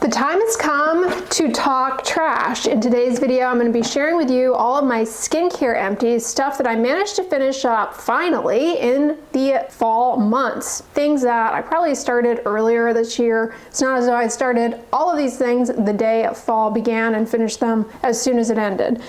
The time has come to talk trash. In today's video, I'm going to be sharing with you all of my skincare empties, stuff that I managed to finish up finally in the fall months. Things that I probably started earlier this year. It's not as though I started all of these things the day fall began and finished them as soon as it ended.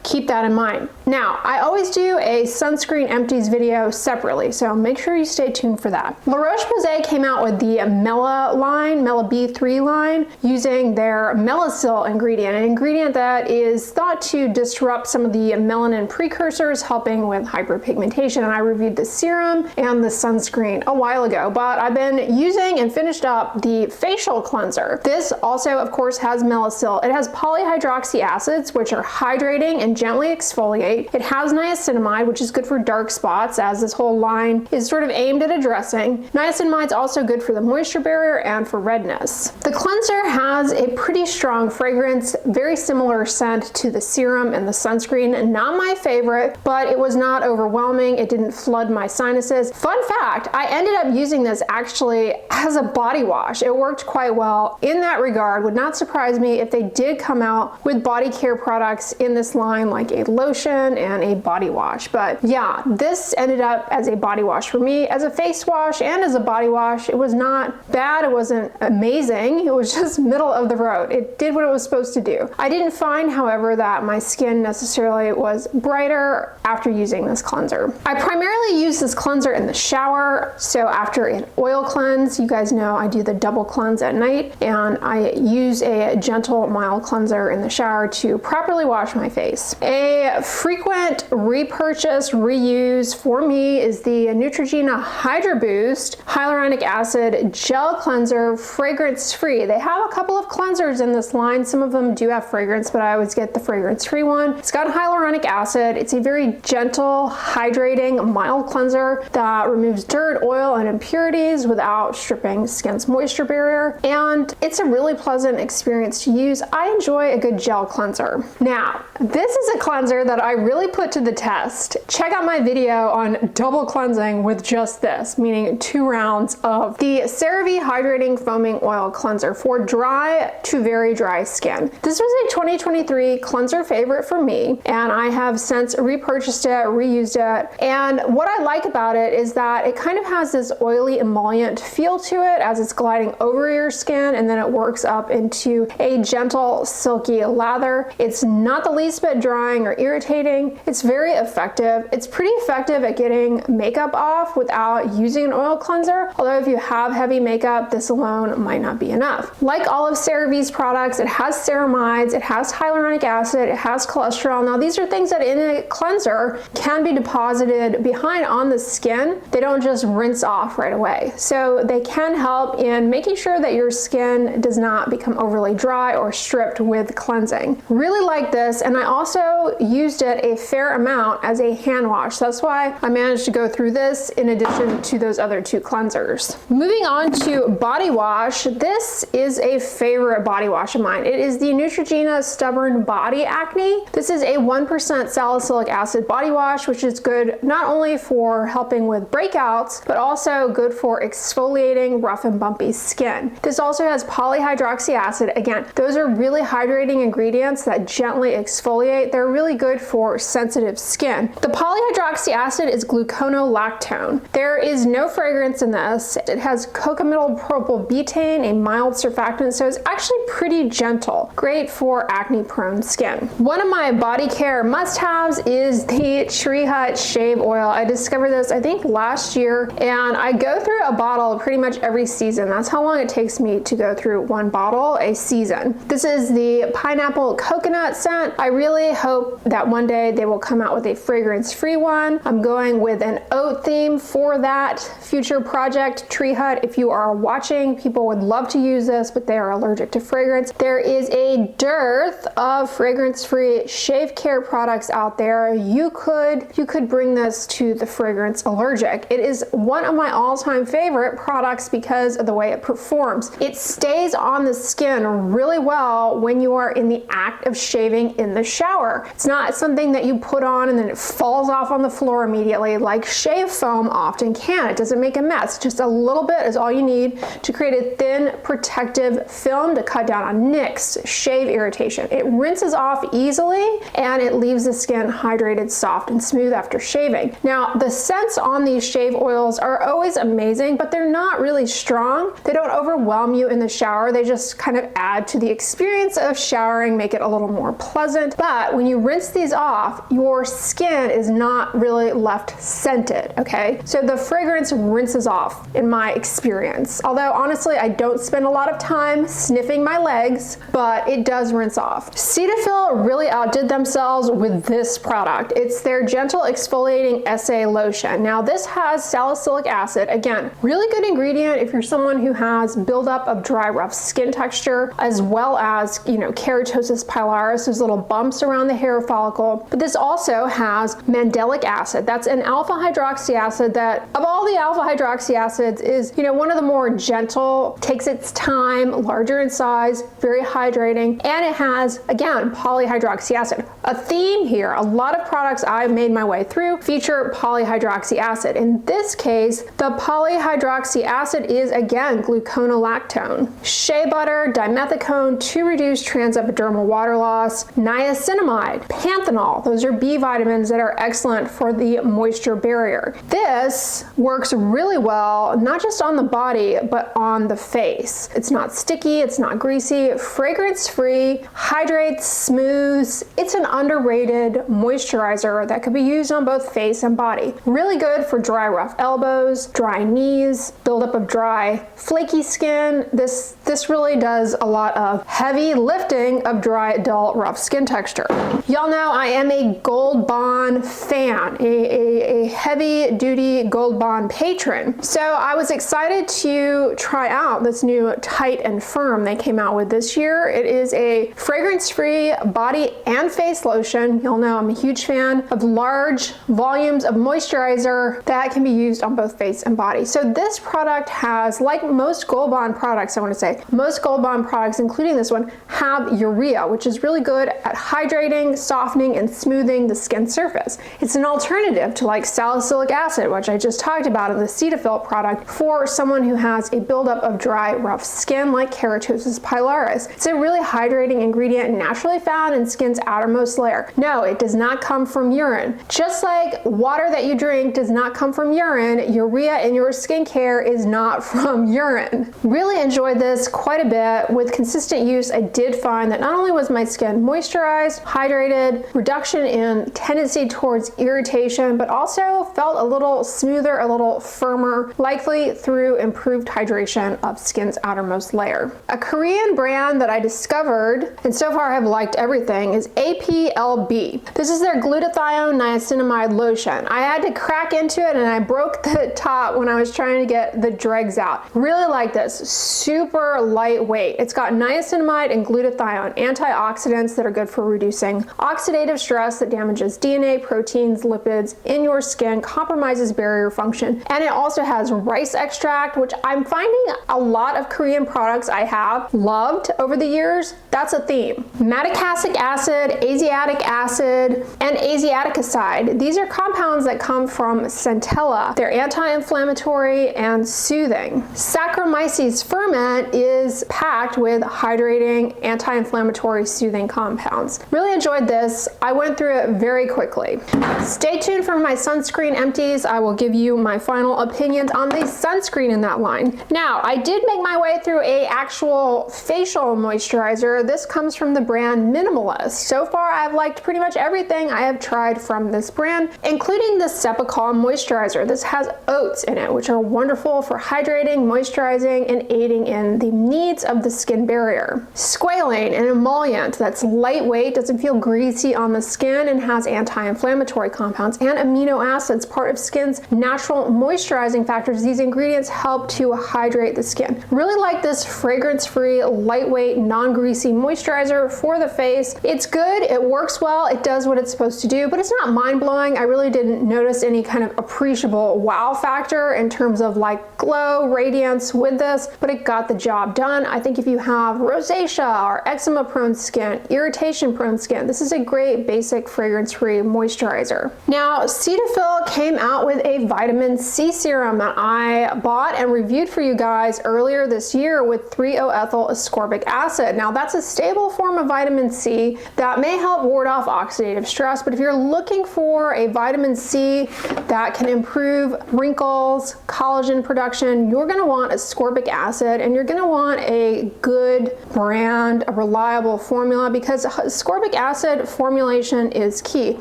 Keep that in mind. Now, I always do a sunscreen empties video separately, so make sure you stay tuned for that. La Roche-Posay came out with the Mela line, Mela B3 line, using their Melasil ingredient, an ingredient that is thought to disrupt some of the melanin precursors, helping with hyperpigmentation. And I reviewed the serum and the sunscreen a while ago, but I've been using and finished up the facial cleanser. This also, of course, has Melasil. It has polyhydroxy acids, which are hydrating and gently exfoliate. It has niacinamide, which is good for dark spots, as this whole line is sort of aimed at addressing. Niacinamide is also good for the moisture barrier and for redness. The cleanser has a pretty strong fragrance, very similar scent to the serum and the sunscreen. Not my favorite, but it was not overwhelming. It didn't flood my sinuses. Fun fact, I ended up using this actually as a body wash. It worked quite well in that regard. Would not surprise me if they did come out with body care products in this line, like a lotion and a body wash. But yeah, this ended up as a body wash for me. As a face wash and as a body wash, it was not bad. It wasn't amazing. It was just middle of the road. It did what it was supposed to do. I didn't find, however, that my skin necessarily was brighter after using this cleanser. I primarily use this cleanser in the shower. So after an oil cleanse, you guys know I do the double cleanse at night, and I use a gentle, mild cleanser in the shower to properly wash my face. A frequent repurchase, reuse for me is the Neutrogena Hydra Boost Hyaluronic Acid Gel Cleanser, fragrance-free. They have a couple of cleansers in this line. Some of them do have fragrance, but I always get the fragrance-free one. It's got hyaluronic acid. It's a very gentle, hydrating, mild cleanser that removes dirt, oil, and impurities without stripping skin's moisture barrier. And it's a really pleasant experience to use. I enjoy a good gel cleanser. Now, this is a cleanser that I really put to the test. Check out my video on double cleansing with just this, meaning 2 rounds of the CeraVe Hydrating Foaming Oil Cleanser for dry to very dry skin. This was a 2023 cleanser favorite for me, and I have since repurchased it, reused it. And what I like about it is that it kind of has this oily emollient feel to it as it's gliding over your skin, and then it works up into a gentle, silky lather. It's not the least bit drying or irritating. It's very effective. It's pretty effective at getting makeup off without using an oil cleanser, although if you have heavy makeup, this alone might not be enough. Like all of CeraVe's products, it has ceramides, it has hyaluronic acid, it has cholesterol. Now these are things that in a cleanser can be deposited behind on the skin. They don't just rinse off right away. So they can help in making sure that your skin does not become overly dry or stripped with cleansing. Really like this, and I also used it a fair amount as a hand wash. That's why I managed to go through this in addition to those other 2 cleansers. Moving on to body wash, this is a favorite body wash of mine. It is the Neutrogena Stubborn Body Acne. This is a 1% salicylic acid body wash, which is good not only for helping with breakouts, but also good for exfoliating rough and bumpy skin. This also has polyhydroxy acid. Again, those are really hydrating ingredients that gently exfoliate. They're really good for sensitive skin. The polyhydroxy acid is gluconolactone. There is no fragrance in this. It has cocamidopropylbutane, a mild surfactant, so it's actually pretty gentle. Great for acne-prone skin. One of my body care must-haves is the Tree Hut Shave Oil. I discovered this, I think, last year, and I go through a bottle pretty much every season. That's how long it takes me to go through one bottle a season. This is the pineapple coconut scent. I really hope that one day they will come out with a fragrance-free one. I'm going with an oat theme for that future project. Tree Hut, if you are watching, people would love to use this, but they are allergic to fragrance. There is a dearth of fragrance-free shave care products out there. You could bring this to the fragrance allergic. It is one of my all-time favorite products because of the way it performs. It stays on the skin really well when you are in the act of shaving in the shower. shower. It's not something that you put on and then it falls off on the floor immediately like shave foam often can. It doesn't make a mess. Just a little bit is all you need to create a thin protective film to cut down on nicks, shave irritation. It rinses off easily and it leaves the skin hydrated, soft, and smooth after shaving. Now, the scents on these shave oils are always amazing, but they're not really strong. They don't overwhelm you in the shower. They just kind of add to the experience of showering, make it a little more pleasant. But when you rinse these off, your skin is not really left scented, okay? So the fragrance rinses off in my experience. Although honestly, I don't spend a lot of time sniffing my legs, but it does rinse off. Cetaphil really outdid themselves with this product. It's their Gentle Exfoliating SA Lotion. Now this has salicylic acid. Again, really good ingredient if you're someone who has buildup of dry, rough skin texture, as well as, keratosis pilaris, those little bumps around the hair follicle. But this also has mandelic acid. That's an alpha hydroxy acid that, of all the alpha hydroxy acids, is, one of the more gentle, takes its time, larger in size, very hydrating, and it has, again, polyhydroxy acid. A theme here, a lot of products I've made my way through feature polyhydroxy acid. In this case, the polyhydroxy acid is, again, gluconolactone. Shea butter, dimethicone to reduce transepidermal water loss, niacinamide, panthenol. Those are B vitamins that are excellent for the moisture barrier. This works really well, not just on the body, but on the face. It's not sticky, it's not greasy, fragrance-free, hydrates, smooths. It's an underrated moisturizer that could be used on both face and body. Really good for dry, rough elbows, dry knees, buildup of dry, flaky skin. This really does a lot of heavy lifting of dry, dull, rough skin texture. Y'all know I am a Gold Bond fan, a heavy-duty Gold Bond patron. So I was excited to try out this new Tight and Firm they came out with this year. It is a fragrance-free body and face lotion. Y'all know I'm a huge fan of large volumes of moisturizer that can be used on both face and body. So this product has, like most Gold Bond products, I want to say, most Gold Bond products, including this one, have urea, which is really good at hydrating, softening, and smoothing the skin surface. It's an alternative to like salicylic acid, which I just talked about in the Cetaphil product, for someone who has a buildup of dry, rough skin like keratosis pilaris. It's a really hydrating ingredient naturally found in skin's outermost layer. No, it does not come from urine. Just like water that you drink does not come from urine, urea in your skincare is not from urine. Really enjoyed this quite a bit. With consistent use, I did find that not only was my skin moisturized, hydrated, reduction in tendency towards irritation, but also felt a little smoother, a little firmer, likely through improved hydration of skin's outermost layer. A Korean brand that I discovered, and so far I've liked everything, is APLB. This is their glutathione niacinamide lotion. I had to crack into it and I broke the top when I was trying to get the dregs out. Really like this. Super lightweight. It's got niacinamide and glutathione, antioxidants that are good for reducing oxidative stress that damages DNA, proteins, lipids in your skin, compromises barrier function, and it also has rice extract, which I'm finding a lot of Korean products I have loved over the years. That's a theme. Madecassic acid, asiatic acid, and asiaticicide. These are compounds that come from centella. They're anti-inflammatory and soothing. Saccharomyces ferment is packed with hydrating, anti-inflammatory, soothing compounds. Really enjoyed this. I went through it very quickly. Stay tuned for my sunscreen empties. I will give you my final opinions on the sunscreen in that line. Now, I did make my way through a actual facial moisturizer. This comes from the brand Minimalist. So far, I've liked pretty much everything I have tried from this brand, including the Cepacol moisturizer. This has oats in it, which are wonderful for hydrating, moisturizing, and aiding in the needs of the skin barrier. Squalane, an emollient that's lightweight, doesn't feel greasy on the skin, and has anti-inflammatory compounds and amino acids, part of skin's natural moisturizing factors. These ingredients help to hydrate the skin. Really like this fragrance-free, lightweight, non-greasy moisturizer for the face. It's good, it works well, it does what it's supposed to do, but it's not mind-blowing. I really didn't notice any kind of appreciable wow factor in terms of like glow, radiance with this, but it got the job done. I think if you have rosacea or eczema-prone skin, irritation-prone skin, skin. This is a great basic fragrance-free moisturizer. Now, Cetaphil came out with a vitamin C serum that I bought and reviewed for you guys earlier this year with 3-O-ethyl ascorbic acid. Now, that's a stable form of vitamin C that may help ward off oxidative stress, but if you're looking for a vitamin C that can improve wrinkles, collagen production, you're gonna want ascorbic acid, and you're gonna want a good brand, a reliable formula, because ascorbic acid formulation is key.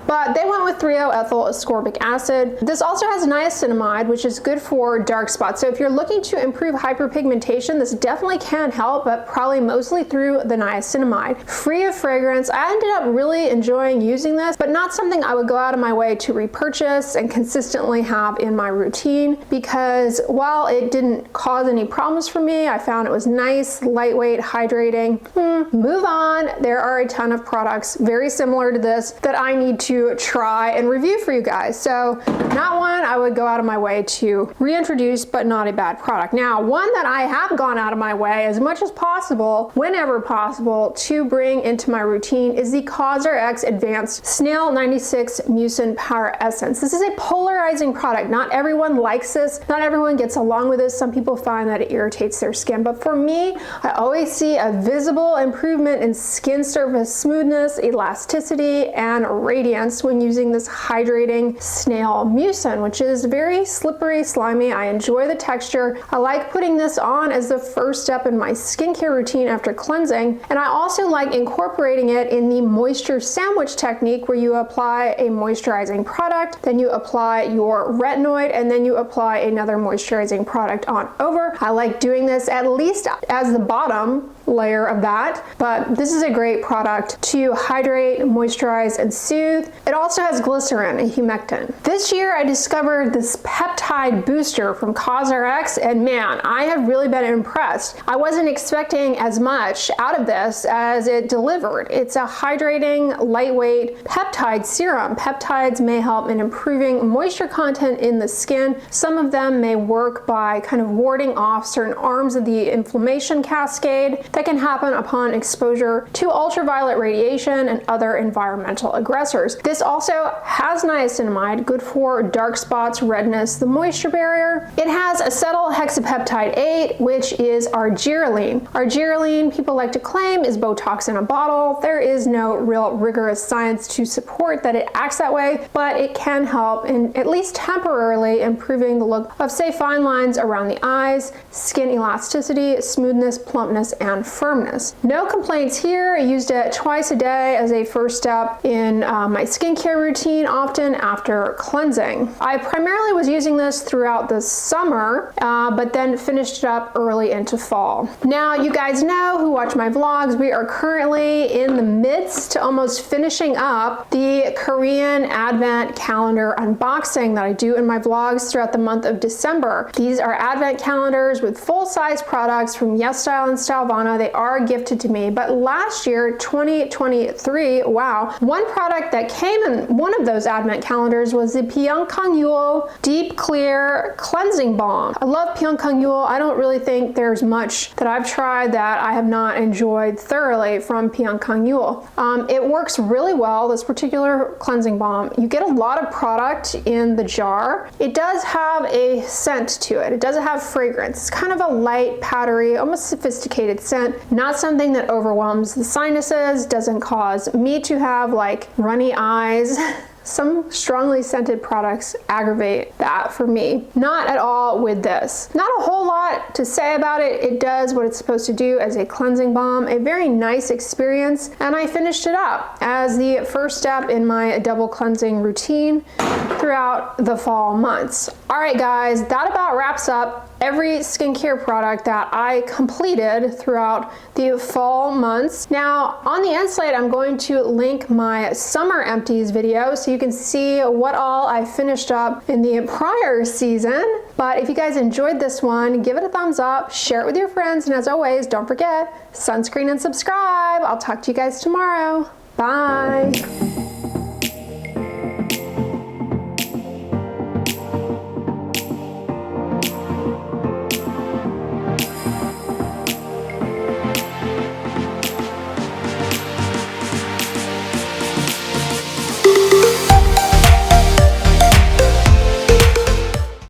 But they went with 3-O-ethyl ascorbic acid. This also has niacinamide, which is good for dark spots. So if you're looking to improve hyperpigmentation, this definitely can help, but probably mostly through the niacinamide. Free of fragrance. I ended up really enjoying using this, but not something I would go out of my way to repurchase and consistently have in my routine, because while it didn't cause any problems for me, I found it was nice, lightweight, hydrating. Move on. There are a ton of products very similar to this that I need to try and review for you guys. So not one I would go out of my way to reintroduce, but not a bad product. Now, one that I have gone out of my way as much as possible, whenever possible, to bring into my routine is the CosRX Advanced Snail 96 Mucin Power Essence. This is a polarizing product. Not everyone likes this. Not everyone gets along with this. Some people find that it irritates their skin, but for me, I always see a visible improvement in skin surface smoothness, elasticity, and radiance when using this hydrating snail mucin, which is very slippery, slimy. I enjoy the texture. I like putting this on as the first step in my skincare routine after cleansing, and I also like incorporating it in the moisture sandwich technique, where you apply a moisturizing product, then you apply your retinoid, and then you apply another moisturizing product on over. I like doing this at least as the bottom layer of that, but this is a great product to hydrate, moisturize, and soothe. It also has glycerin, a humectant. This year I discovered this peptide booster from CosRX, and man, I have really been impressed. I wasn't expecting as much out of this as it delivered. It's a hydrating, lightweight peptide serum. Peptides may help in improving moisture content in the skin. Some of them may work by kind of warding off certain arms of the inflammation cascade that can happen upon exposure to ultraviolet radiation and other environmental aggressors. This also has niacinamide, good for dark spots, redness, the moisture barrier. It has acetylhexapeptide 8, which is argireline. Argireline, people like to claim, is Botox in a bottle. There is no real rigorous science to support that it acts that way, but it can help in at least temporarily improving the look of, say, fine lines around the eyes, skin elasticity, smoothness, plumpness, and firmness. No complaints here. I used it twice a day as a first step in my skincare routine, often after cleansing. I primarily was using this throughout the summer, but then finished it up early into fall. Now, you guys know who watch my vlogs, we are currently in the midst, almost finishing up the Korean Advent calendar unboxing that I do in my vlogs throughout the month of December. These are Advent calendars with full-size products from YesStyle and Stylevana. They are gifted to me, but last year, 2023, wow, one product that came in one of those Advent calendars was the Pyongkang Deep Clear Cleansing Balm. I love Pyongkang. I don't really think there's much that I've tried that I have not enjoyed thoroughly from Pyongkang. It works really well, this particular cleansing balm. You get a lot of product in the jar. It does have a scent to it. It doesn't have fragrance. It's kind of a light, powdery, almost sophisticated scent. Not something that overwhelms the sinuses, doesn't cause me to have like runny eyes. Some strongly scented products aggravate that for me. Not at all with this. Not a whole lot to say about it. It does what it's supposed to do as a cleansing balm. A very nice experience, and I finished it up as the first step in my double cleansing routine throughout the fall months. All right, guys, that about wraps up every skincare product that I completed throughout the fall months. Now, on the end slate, I'm going to link my summer empties video so you can see what all I finished up in the prior season. But if you guys enjoyed this one, give it a thumbs up, share it with your friends, and as always, don't forget, sunscreen and subscribe. I'll talk to you guys tomorrow. Bye.